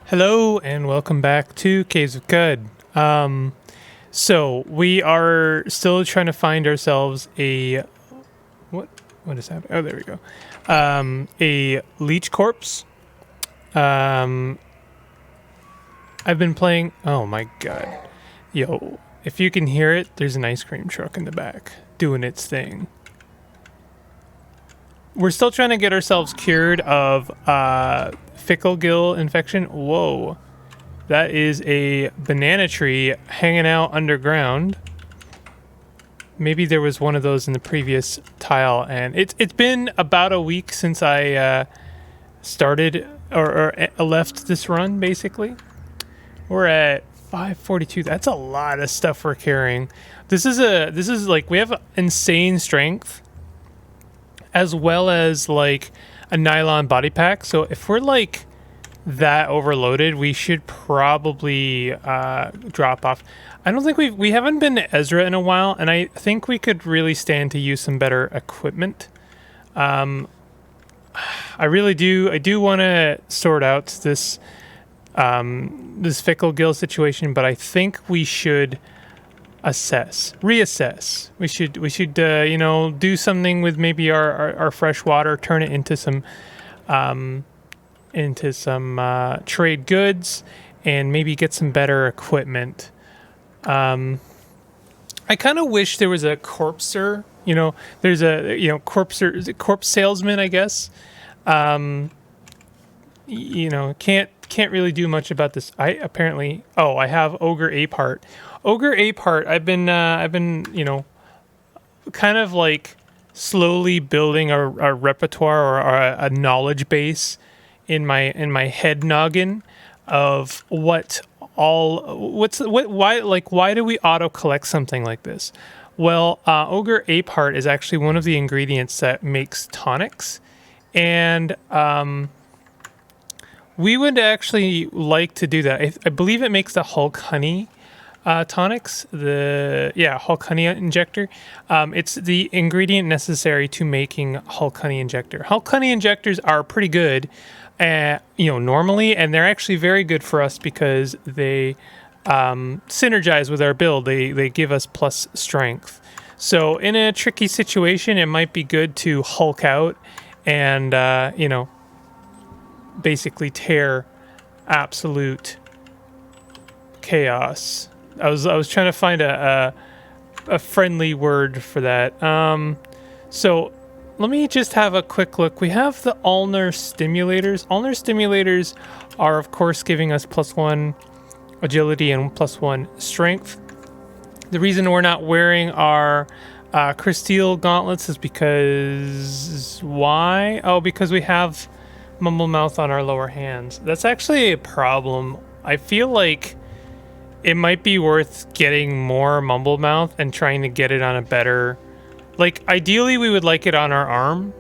Hello and welcome back to Caves of Qud. So we are still trying to find ourselves a what is happening? Oh, there we go. A Leech corpse. I've been playing. Oh my god, yo! If you can hear it, there's an ice cream truck in the back doing its thing. We're still trying to get ourselves cured of fickle gill infection. Whoa. That is a banana tree hanging out underground. Maybe there was one of those in the previous tile, and it's been about a week since I started or left this run, basically. We're at 542. That's a lot of stuff we're carrying. This is like, we have insane strength as well as like a nylon body pack. So if we're like that overloaded, we should probably drop off. I don't think we haven't been to Ezra in a while, and I think we could really stand to use some better equipment. I really do. I do want to sort out this this fickle gill situation, but I think we should reassess. We should do something with maybe our fresh water, turn it into some trade goods, and maybe get some better equipment. I kind of wish there was a corpser. There's a corpse salesman, I guess. Can't really do much about this. I have ogre ape heart. Ogre ape heart. I've been kind of like slowly building a repertoire or a knowledge base in my head noggin of why do we auto collect something like this? Well, ogre ape heart is actually one of the ingredients that makes tonics, and we would actually like to do that. I believe it makes the Hulk honey tonics, Hulk honey injector. It's the ingredient necessary to making Hulk honey injector. Hulk honey injectors are pretty good, normally, and they're actually very good for us because they synergize with our build. They give us plus strength. So in a tricky situation, it might be good to Hulk out and basically tear absolute chaos. I was trying to find a friendly word for that. So let me just have a quick look. We have the ulnar stimulators. Ulnar stimulators are, of course, giving us +1 agility and +1 strength. The reason we're not wearing our crysteel gauntlets is because why? Oh, because we have mumble mouth on our lower hands. That's actually a problem. I feel like it might be worth getting more mumble mouth and trying to get it on a better, like, ideally we would like it on our arm.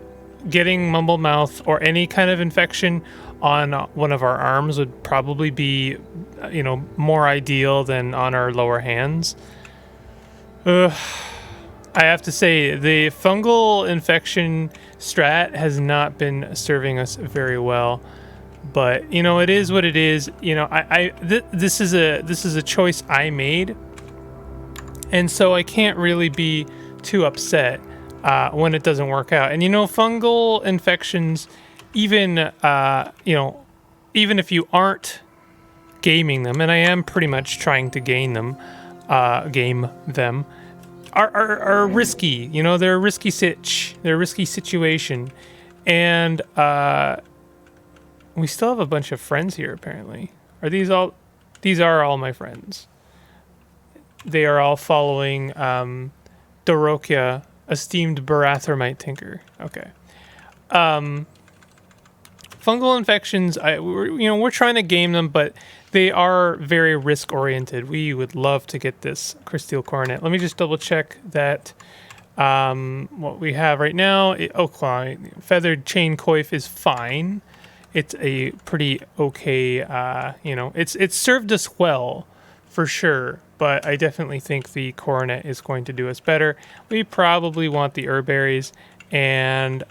Getting mumble mouth or any kind of infection on one of our arms would probably be more ideal than on our lower hands. I have to say, the fungal infection strat has not been serving us very well, but it is what it is. This is a choice I made, and so I can't really be too upset when it doesn't work out. And fungal infections, even if you aren't gaming them, and I am pretty much trying to game them, are risky. They're a risky they're a risky situation, and we still have a bunch of friends here. Apparently, these are all my friends. They are all following Dorokia, esteemed Barathramite tinker. Okay. Fungal infections, we're trying to game them, but they are very risk oriented. We would love to get this crysteel coronet. Let me just double check that what we have right now. Feathered chain coif is fine. It's a pretty okay. It's served us well for sure. But I definitely think the coronet is going to do us better. We probably want the herberries. And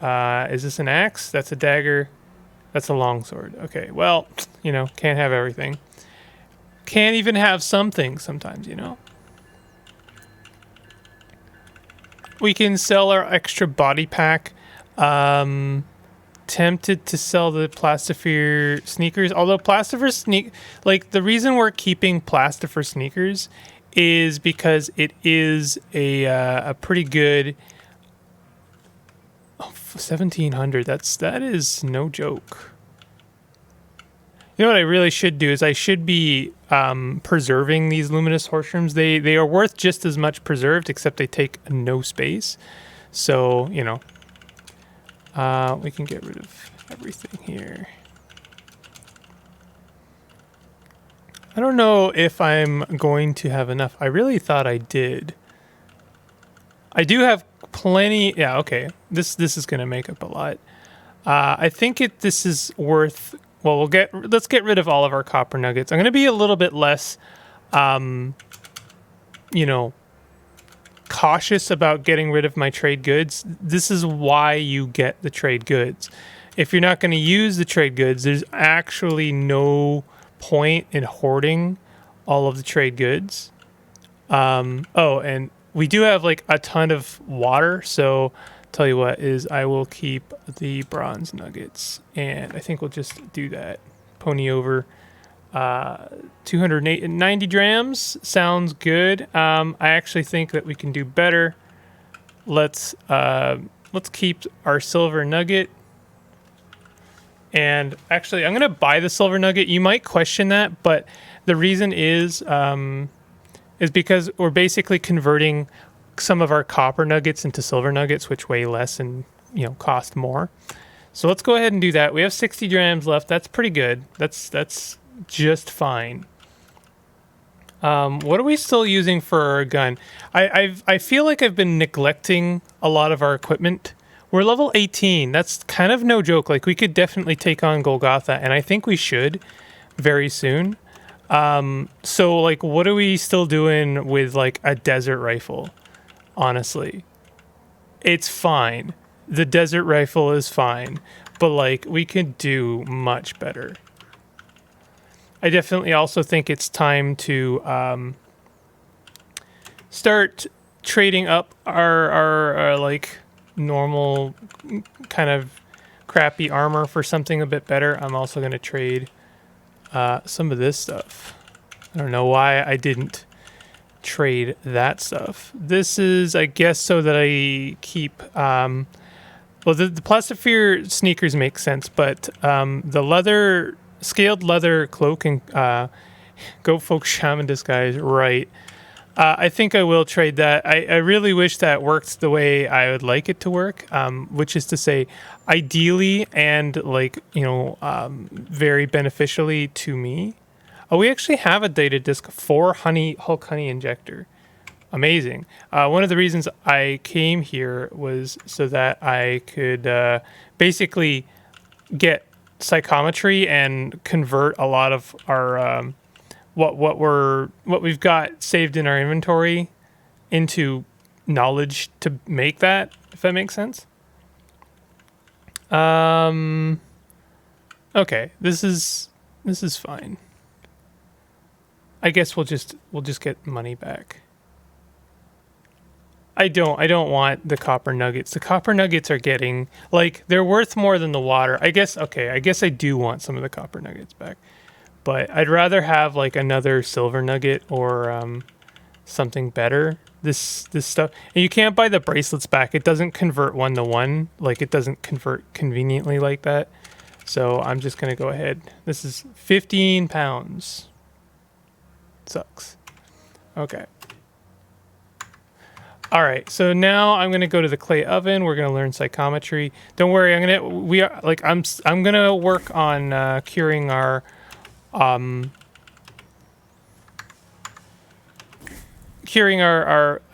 is this an axe? That's a dagger. That's a longsword. Okay, well, you know, can't have everything. Can't even have some things sometimes, you know. We can sell our extra body pack. Tempted to sell the plastifer sneakers, although plastifer like the reason we're keeping plastifer sneakers is because it is a pretty good 1700. That is no joke. You know what I really should do is I should be preserving these luminous horseshoes. They are worth just as much preserved, except they take no space. So, you know, we can get rid of everything here. I don't know if I'm going to have enough. I really thought I did. I do have plenty. Yeah, okay. This is going to make up a lot. I think this is worth. Well, let's get rid of all of our copper nuggets. I'm going to be a little bit less, you know, cautious about getting rid of my trade goods. This is why you get the trade goods. If you're not going to use the trade goods, there's actually no point in hoarding all of the trade goods. Oh, and we do have like a ton of water, so tell you what is I will keep the bronze nuggets, and I think we'll just do that. Pony over 290 drams sounds good. I actually think that we can do better. Let's keep our silver nugget. And actually, I'm gonna buy the silver nugget. You might question that, but the reason is because we're basically converting some of our copper nuggets into silver nuggets, which weigh less and, you know, cost more. So let's go ahead and do that. We have 60 drams left. That's pretty good. That's just fine. What are we still using for our gun? I feel like I've been neglecting a lot of our equipment. We're level 18. That's kind of no joke. Like, we could definitely take on Golgotha, and I think we should very soon. So, like, what are we still doing with, like, a desert rifle? Honestly, it's fine. The desert rifle is fine, but, like, we could do much better. I definitely also think it's time to start trading up our like normal kind of crappy armor for something a bit better. I'm also going to trade some of this stuff. I don't know why I didn't trade that stuff. This is, I guess, so that I keep well, the plastifer sneakers make sense, but the scaled leather cloak and Goat Folk Shaman disguise, right? I think I will trade that. I really wish that worked the way I would like it to work, which is to say, ideally and, like, you know, very beneficially to me. Oh, we actually have a data disk for Hulk Honey Injector. Amazing. One of the reasons I came here was so that I could basically get psychometry and convert a lot of our what we've got saved in our inventory into knowledge to make that, if that makes sense. Okay, this is fine. I guess we'll just get money back. I don't want the copper nuggets. The copper nuggets are getting, like, they're worth more than the water. I guess I do want some of the copper nuggets back. But I'd rather have, like, another silver nugget or something better. This stuff. And you can't buy the bracelets back. It doesn't convert 1-to-1. Like, it doesn't convert conveniently like that. So I'm just going to go ahead. This is 15 pounds. Sucks. Okay. All right, so now I'm gonna go to the clay oven. We're gonna learn psychometry. Don't worry, I'm gonna work on curing our I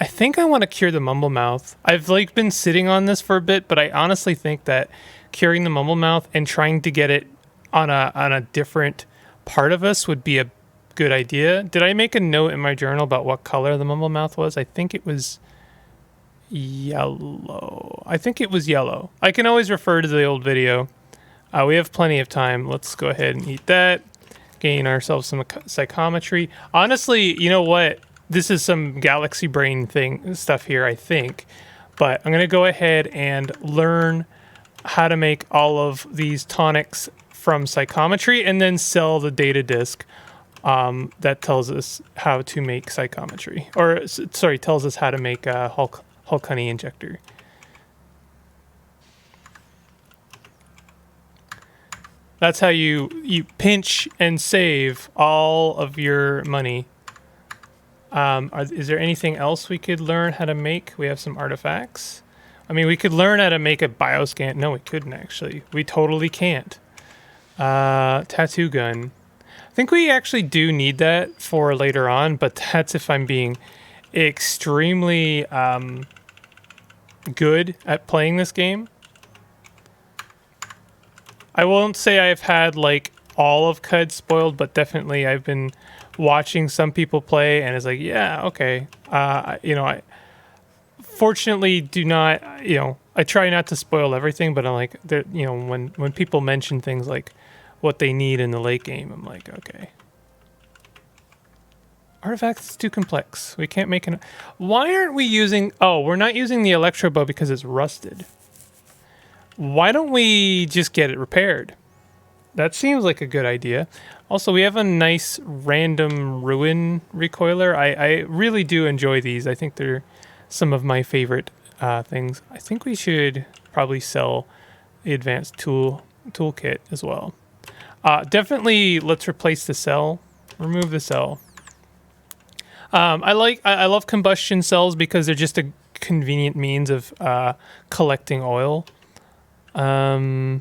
think I want to cure the mumble mouth. I've, like, been sitting on this for a bit, but I honestly think that curing the mumble mouth and trying to get it on a different part of us would be a good idea. Did I make a note in my journal about what color the mumble mouth was? I think it was yellow. I can always refer to the old video. We have plenty of time. Let's go ahead and eat that. gain ourselves some psychometry. Honestly, you know what? This is some galaxy brain stuff here, I think. But I'm going to go ahead and learn how to make all of these tonics from psychometry and then sell the data disk that tells us how to make psychometry. Or, sorry, tells us how to make a Hulk honey injector. That's how you pinch and save all of your money. Is there anything else we could learn how to make? We have some artifacts. I mean, we could learn how to make a bioscan. No, we couldn't actually. We totally can't. Tattoo gun. I think we actually do need that for later on, but that's if I'm being extremely good at playing this game. I won't say I've had like all of CUD spoiled, but definitely I've been watching some people play and it's like, yeah, okay. You know, I fortunately do not, you know, I try not to spoil everything, but I'm like, you know, when people mention things like what they need in the late game, I'm like, okay. Artifacts is too complex. We can't make an... Why aren't we using... Oh, we're not using the electro bow because it's rusted. Why don't we just get it repaired? That seems like a good idea. Also, we have a nice random ruin recoiler. I really do enjoy these. I think they're some of my favorite things. I think we should probably sell the advanced toolkit as well. Definitely, let's replace the cell. Remove the cell. I love combustion cells because they're just a convenient means of collecting oil. I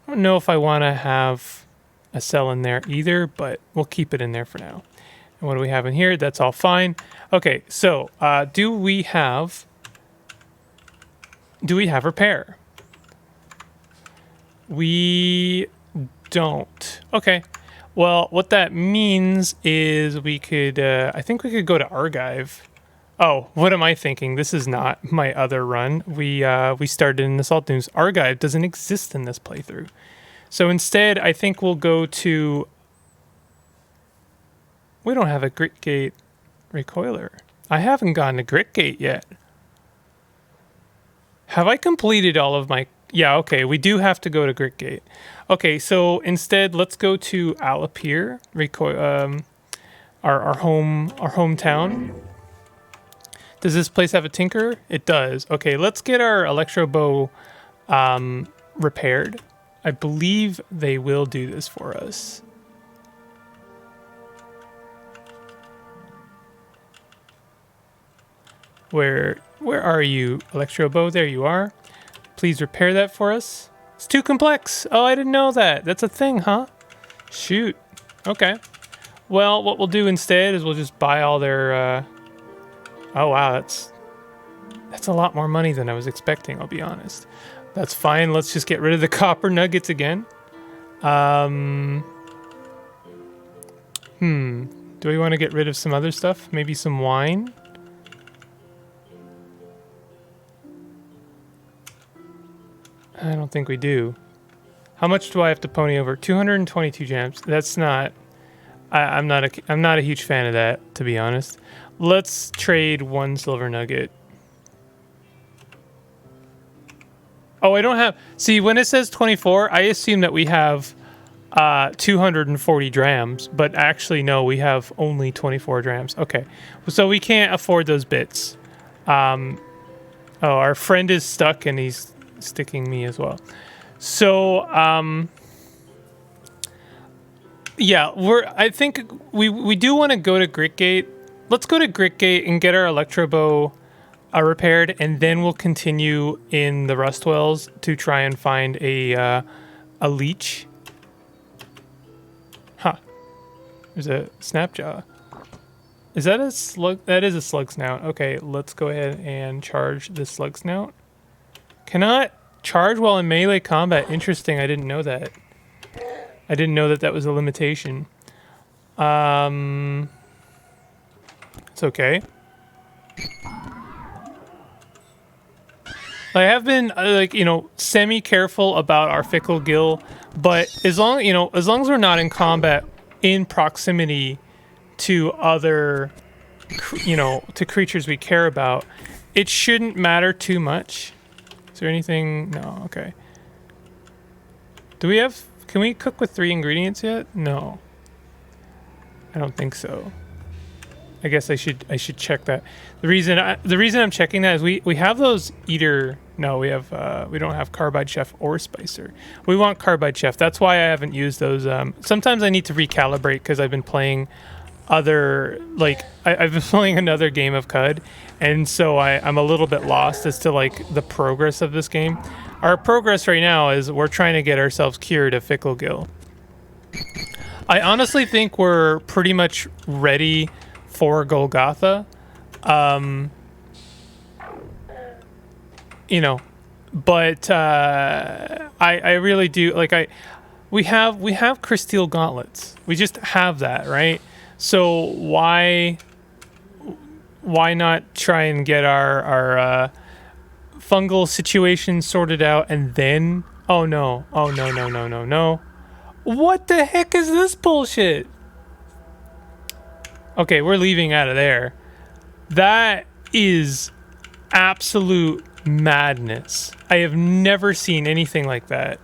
don't know if I want to have a cell in there either, but we'll keep it in there for now. And what do we have in here? That's all fine. Okay, so do we have repair? We don't. Okay. Well, what that means is we could, I think we could go to Archive. Oh, what am I thinking? This is not my other run. We started in Assault News. Archive doesn't exist in this playthrough. So instead, I think we'll go to... We don't have a Grit Gate recoiler. I haven't gone to Grit Gate yet. Have I completed all of my... Yeah, okay, we do have to go to Grit Gate. Okay, so instead, let's go to Alapir, our hometown. Does this place have a tinker? It does. Okay, let's get our electro bow repaired. I believe they will do this for us. Where are you, electro bow? There you are. Please repair that for us. It's too complex. Oh, I didn't know that. That's a thing, huh? Shoot. Okay. Well, what we'll do instead is we'll just buy all their... Oh, wow, that's a lot more money than I was expecting, I'll be honest. That's fine. Let's just get rid of the copper nuggets again. Do we want to get rid of some other stuff? Maybe some wine? I don't think we do. How much do I have to pony over? 222 gems. That's not... I'm not a huge fan of that, to be honest. Let's trade 1 silver nugget. Oh, I don't have... See, when it says 24, I assume that we have 240 drams, but actually, no, we have only 24 drams. Okay, so we can't afford those bits. Oh, our friend is stuck and he's sticking me as well. So, yeah, I think we do want to go to Grit Gate. Let's go to Grit Gate and get our electro bow repaired, and then we'll continue in the Rust Wells to try and find a leech. Huh. There's a snapjaw. Is that a slug? That is a slug snout. Okay, let's go ahead and charge this slug snout. Cannot charge while in melee combat. Interesting, I didn't know that. I didn't know that that was a limitation. It's okay. I have been, like, you know, semi-careful about our Fickle Gill But as long as we're not in combat in proximity to other, to creatures we care about, it shouldn't matter too much. Is there anything? No. Okay. Can we cook with 3 ingredients yet? No. I don't think so. I guess I should check that. The reason I'm checking that is we have those either. No, we don't have Carbide Chef or Spicer. We want Carbide Chef. That's why I haven't used those. Sometimes I need to recalibrate because I've been playing I've been playing another game of CUD, and so I'm a little bit lost as to like the progress of this game. Our progress right now is we're trying to get ourselves cured of Fickle Gill. I honestly think we're pretty much ready for Golgotha. But I really do like we have Crysteel gauntlets. We just have that, right? So why not try and get our fungal situation sorted out and then no. What the heck is this bullshit? Okay, we're leaving out of there. That is absolute madness. I have never seen anything like that.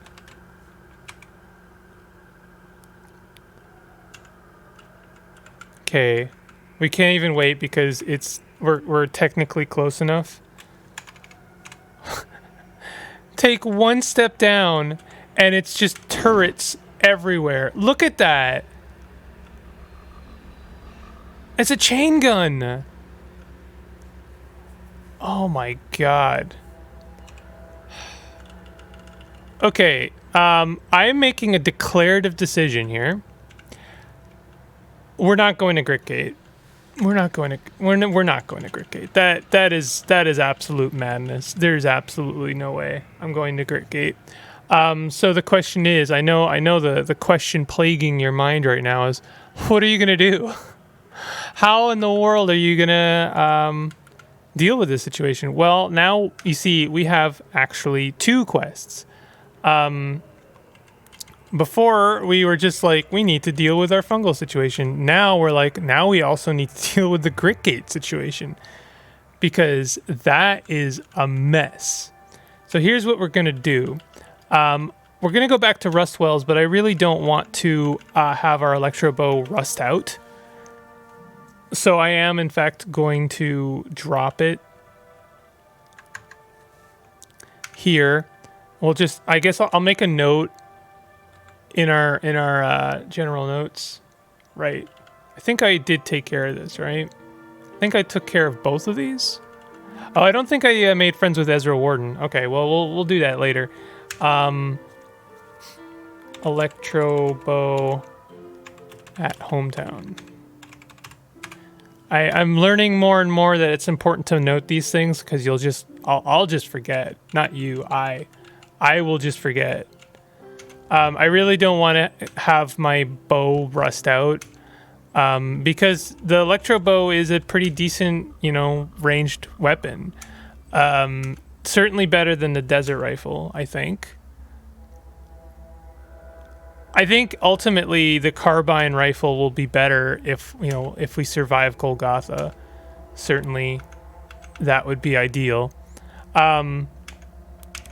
Okay, we can't even wait because we're technically close enough. Take one step down and it's just turrets everywhere. Look at that. It's a chain gun. Oh my god. Okay, I am making a declarative decision here. We're not going to Gritgate. We're not going to Gritgate. That is absolute madness. There's absolutely no way I'm going to Gritgate. So the question is, I know the question plaguing your mind right now is, what are you gonna do? How in the world are you gonna deal with this situation? Well, now you see we have actually 2 quests. Before we were just like, we need to deal with our fungal situation. Now we're like, now we also need to deal with the Gritgate situation because that is a mess. So here's what we're gonna do. We're gonna go back to Rust Wells, but I really don't want to have our Electro Bow rust out. So I am in fact going to drop it here. I guess I'll make a note in our general notes, right? I think I did take care of this, right? I think I took care of both of these. Oh, I don't think I made friends with Ezra Warden. Okay, well we'll do that later. Electro Bow at hometown. I'm learning more and more that it's important to note these things because I'll just forget. Not you, I will just forget. I really don't want to have my bow rust out because the Electro Bow is a pretty decent, ranged weapon. Certainly better than the Desert Rifle, I think. I think ultimately the Carbine Rifle will be better if we survive Golgotha. Certainly that would be ideal.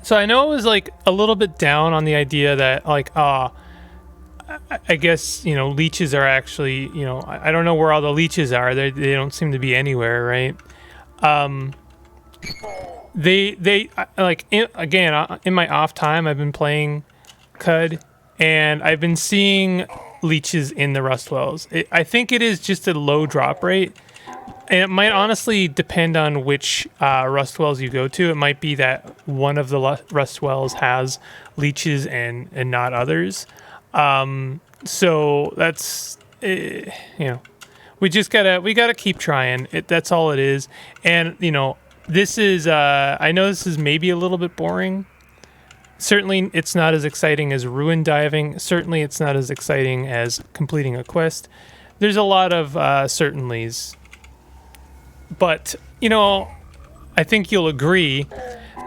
So I know it was like a little bit down on the idea that like, I guess, leeches are actually, I don't know where all the leeches are. They don't seem to be anywhere, right? They like, in my off time, I've been playing CUD and I've been seeing leeches in the Rust Wells. I think it is just a low drop rate. And it might honestly depend on which Rust Wells you go to. It might be that one of the Rust Wells has leeches and not others. So that's, we gotta keep trying. That's all it is. And, this is, I know this is maybe a little bit boring. Certainly it's not as exciting as ruin diving. Certainly it's not as exciting as completing a quest. There's a lot of certainlys. But, I think you'll agree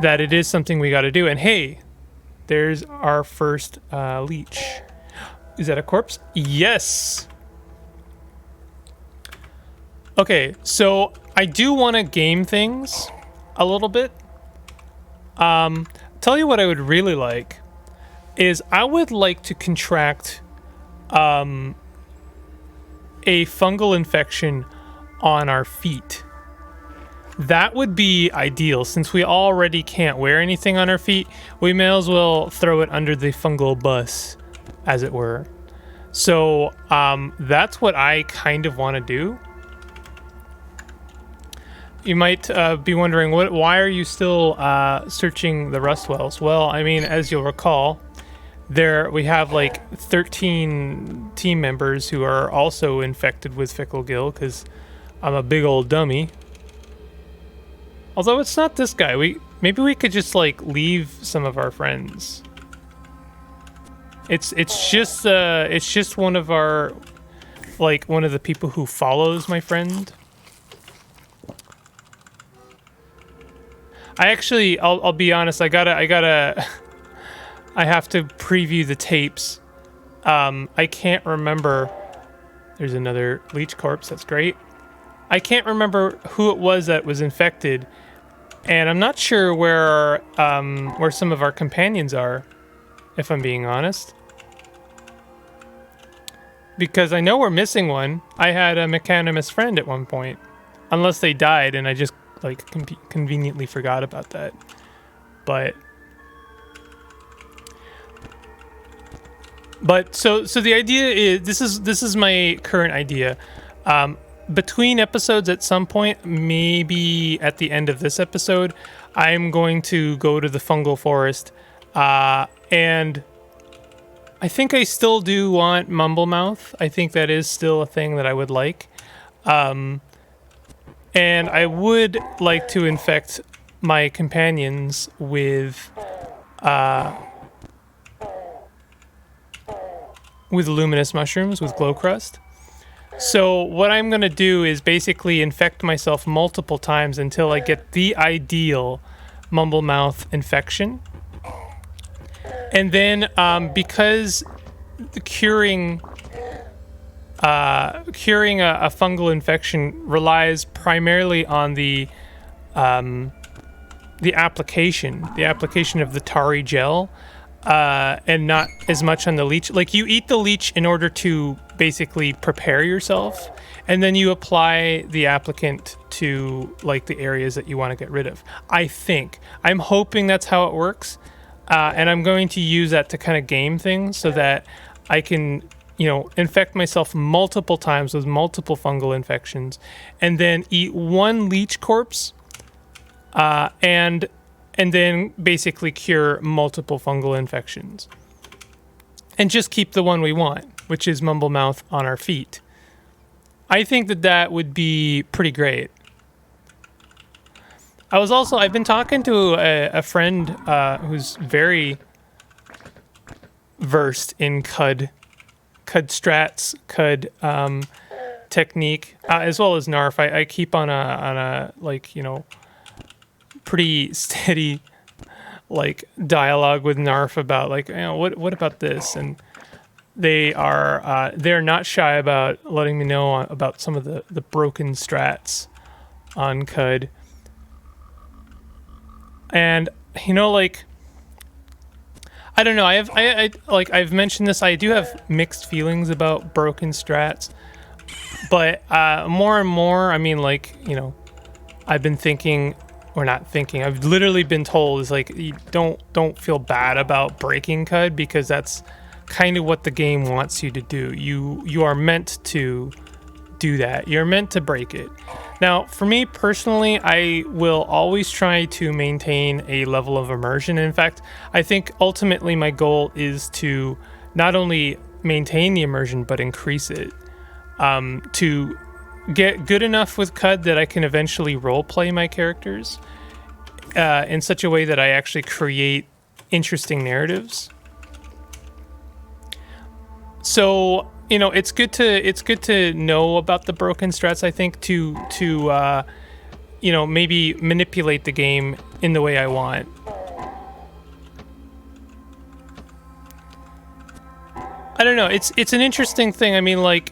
that it is something we got to do. And hey, There's our first leech. Is that a corpse? Yes. Okay, so I do want to game things a little bit. Tell you what I would really like is I would like to contract a fungal infection on our feet. That would be ideal. Since we already can't wear anything on our feet, we may as well throw it under the fungal bus, as it were. So that's what I kind of want to do. You might be wondering, why are you still searching the rust wells? Well, I mean, as you'll recall, we have like 13 team members who are also infected with fickle gill because I'm a big old dummy. Although it's not this guy. Maybe we could just like leave some of our friends. It's just one of our, like, one of the people who follows my friend. I'll be honest, I have to preview the tapes. I can't remember. There's another leech corpse, that's great. I can't remember who it was that was infected, and I'm not sure where some of our companions are, if I'm being honest. Because I know we're missing one. I had a mechanimous friend at one point. Unless they died and I just like conveniently forgot about that. But so the idea is, this is my current idea. Between episodes at some point, maybe at the end of this episode, I'm going to go to the fungal forest, and I think I still do want Mumblemouth. I think that is still a thing that I would like. And I would like to infect my companions with luminous mushrooms, with glow crust. So what I'm going to do is basically infect myself multiple times until I get the ideal Mumblemouth infection. And then because curing a fungal infection relies primarily on the application of the Tari gel, and not as much on the leech. Like, you eat the leech in order to basically prepare yourself, and then you apply the applicant to like the areas that you want to get rid of. I'm hoping that's how it works, and I'm going to use that to kind of game things so that I can, infect myself multiple times with multiple fungal infections, and then eat one leech corpse, and then basically cure multiple fungal infections. And just keep the one we want, which is Mumblemouth on our feet. I think that would be pretty great. I've been talking to a friend who's very versed in CUD strats, CUD technique, as well as NARF. I keep on a pretty steady dialogue with NARF about what about this, and they're not shy about letting me know about some of the broken strats on CUD. And I don't know, I've mentioned this, I do have mixed feelings about broken strats, but more and more, I've been thinking, or not thinking, I've literally been told, is you don't feel bad about breaking CUD, because that's kind of what the game wants you to do. You are meant to do that. You're meant to break it. Now, for me personally, I will always try to maintain a level of immersion. In fact, I think ultimately my goal is to not only maintain the immersion, but increase it, to get good enough with CUD that I can eventually roleplay my characters in such a way that I actually create interesting narratives. So, it's good to know about the broken strats, I think, to maybe manipulate the game in the way I want. I don't know. It's an interesting thing. I mean, like,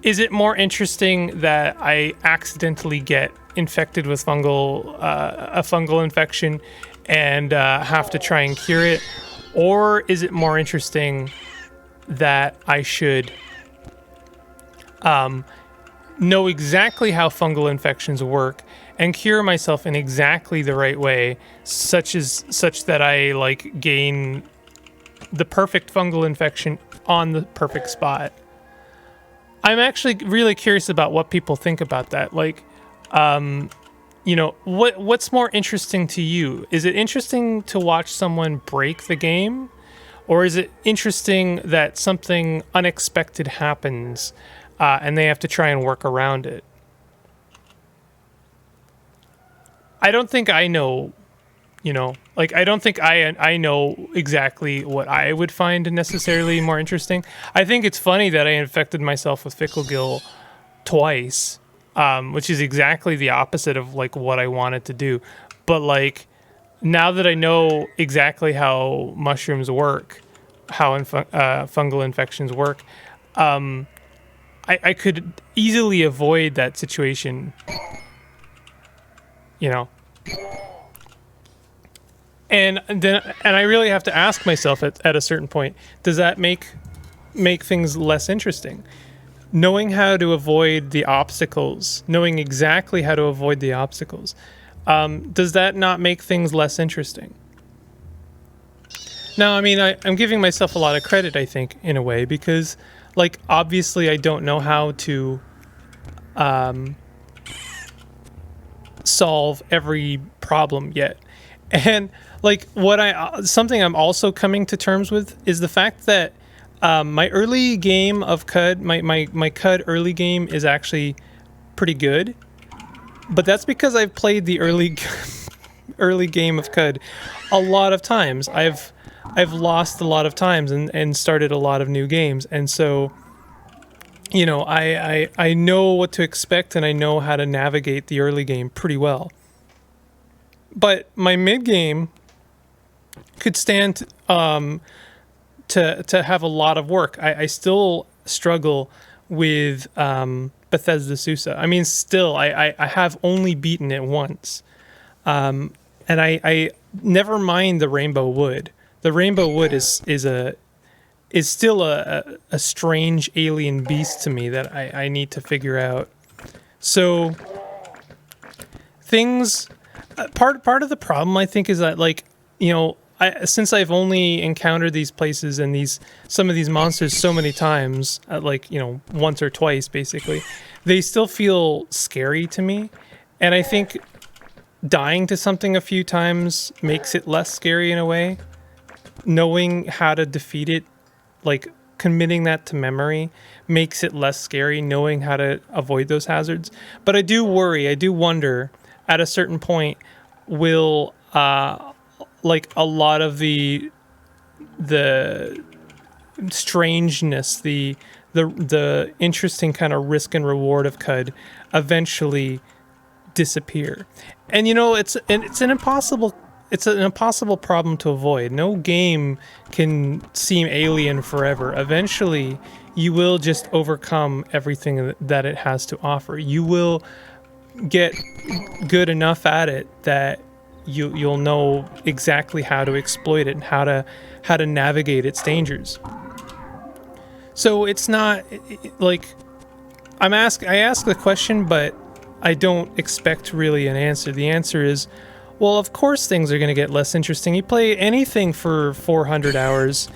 is it more interesting that I accidentally get infected with a fungal infection and have to try and cure it, or is it more interesting that I should know exactly how fungal infections work and cure myself in exactly the right way, such that I like gain the perfect fungal infection on the perfect spot? I'm actually really curious about what people think about that. Like, you know, what's more interesting to you? Is it interesting to watch someone break the game, or is it interesting that something unexpected happens and they have to try and work around it? I don't think I know, you know, like, I don't think I know exactly what I would find necessarily more interesting. I think it's funny that I infected myself with Fickle Gill twice, which is exactly the opposite of like what I wanted to do. But like, now that I know exactly how mushrooms work, how fungal infections work, I could easily avoid that situation, you know. And I really have to ask myself at a certain point, does that make things less interesting? Knowing how to avoid the obstacles, knowing exactly how to avoid the obstacles, does that not make things less interesting? Now, I mean, I'm giving myself a lot of credit, I think, in a way, because, like, obviously I don't know how to solve every problem yet. And, like, something I'm also coming to terms with is the fact that my early game of Cud, my Cud early game is actually pretty good. But that's because I've played the early game of Cud a lot of times. I've lost a lot of times and started a lot of new games. And so, you know, I know what to expect and I know how to navigate the early game pretty well. But my mid game could stand to have a lot of work. I still struggle with Bethesda Susa. I mean, still, I have only beaten it once. And I never mind the Rainbow Wood. The Rainbow Wood is still a strange alien beast to me that I need to figure out. So things... Part of the problem, I think, is that, like, you know, since I've only encountered these places and some of these monsters so many times, like, you know, once or twice, basically, they still feel scary to me. And I think dying to something a few times makes it less scary in a way. Knowing how to defeat it, like, committing that to memory makes it less scary, knowing how to avoid those hazards. But I do wonder, at a certain point, will like a lot of the strangeness, the interesting kind of risk and reward of Cud eventually disappear. And, you know, it's an impossible problem to avoid. No game can seem alien forever. Eventually, you will just overcome everything that it has to offer. You will get good enough at it that you'll know exactly how to exploit it and how to navigate its dangers. So it's not like I ask the question, but I don't expect really an answer. The answer is, well, of course things are going to get less interesting. You play anything for 400 hours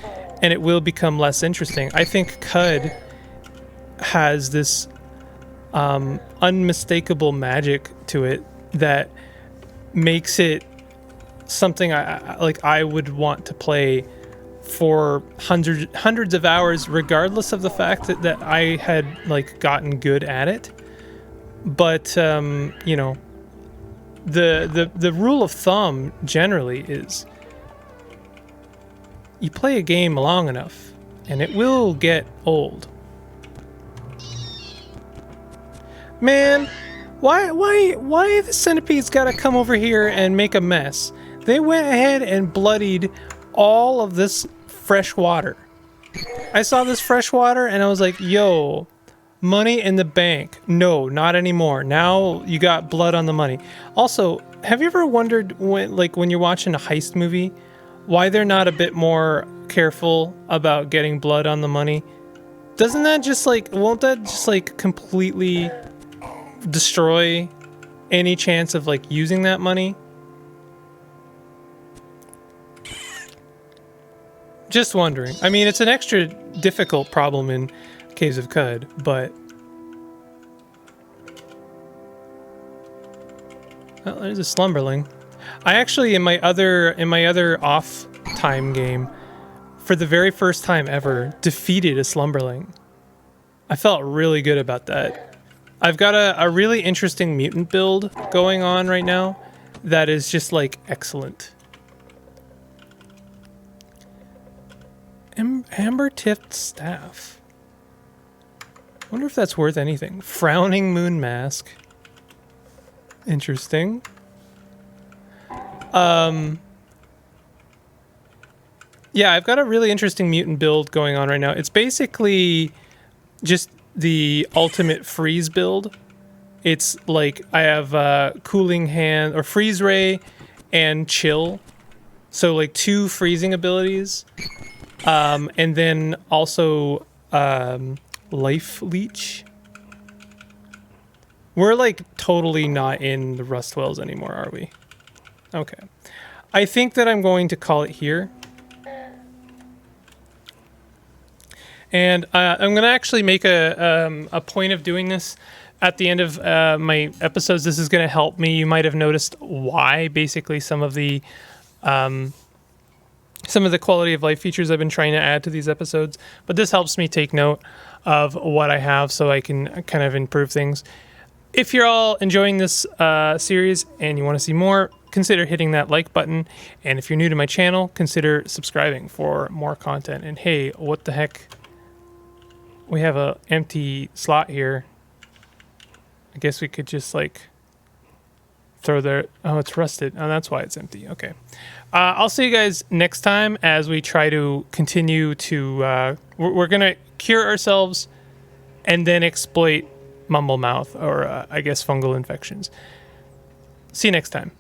and it will become less interesting. I think Cud has this unmistakable magic to it that makes it something I would want to play for hundreds of hours, regardless of the fact that I had, like, gotten good at it. But you know, the rule of thumb generally is you play a game long enough and it will get old. Man, why the centipedes gotta come over here and make a mess? They went ahead and bloodied all of this fresh water. I saw this fresh water and I was like, yo, money in the bank. No, not anymore. Now you got blood on the money. Also, have you ever wondered when you're watching a heist movie, why they're not a bit more careful about getting blood on the money? Doesn't that just won't that just completely destroy any chance of using that money? Just wondering. I mean, it's an extra difficult problem in Caves of Qud, but well, there's a slumberling. I actually in my other off time game, for the very first time ever, defeated a slumberling. I felt really good about that. I've got a really interesting mutant build going on right now that is just excellent. Amber-tipped staff. I wonder if that's worth anything. Frowning moon mask. Interesting. Yeah, I've got a really interesting mutant build going on right now. It's basically just the ultimate freeze build. It's I have cooling hand or freeze ray and chill. So 2 freezing abilities. And then also life leech. We're totally not in the Rust Wells anymore, are we? Okay. I think that I'm going to call it here. And I'm going to actually make a point of doing this at the end of my episodes. This is going to help me. You might have noticed why basically some of the quality of life features I've been trying to add to these episodes. But this helps me take note of what I have so I can kind of improve things. If you're all enjoying this series and you want to see more, consider hitting that like button. And if you're new to my channel, consider subscribing for more content. And hey, what the heck? We have an empty slot here. I guess we could just throw there. Oh, it's rusted. Oh, that's why it's empty. Okay. I'll see you guys next time as we try to continue to... we're going to cure ourselves and then exploit mumble mouth or I guess fungal infections. See you next time.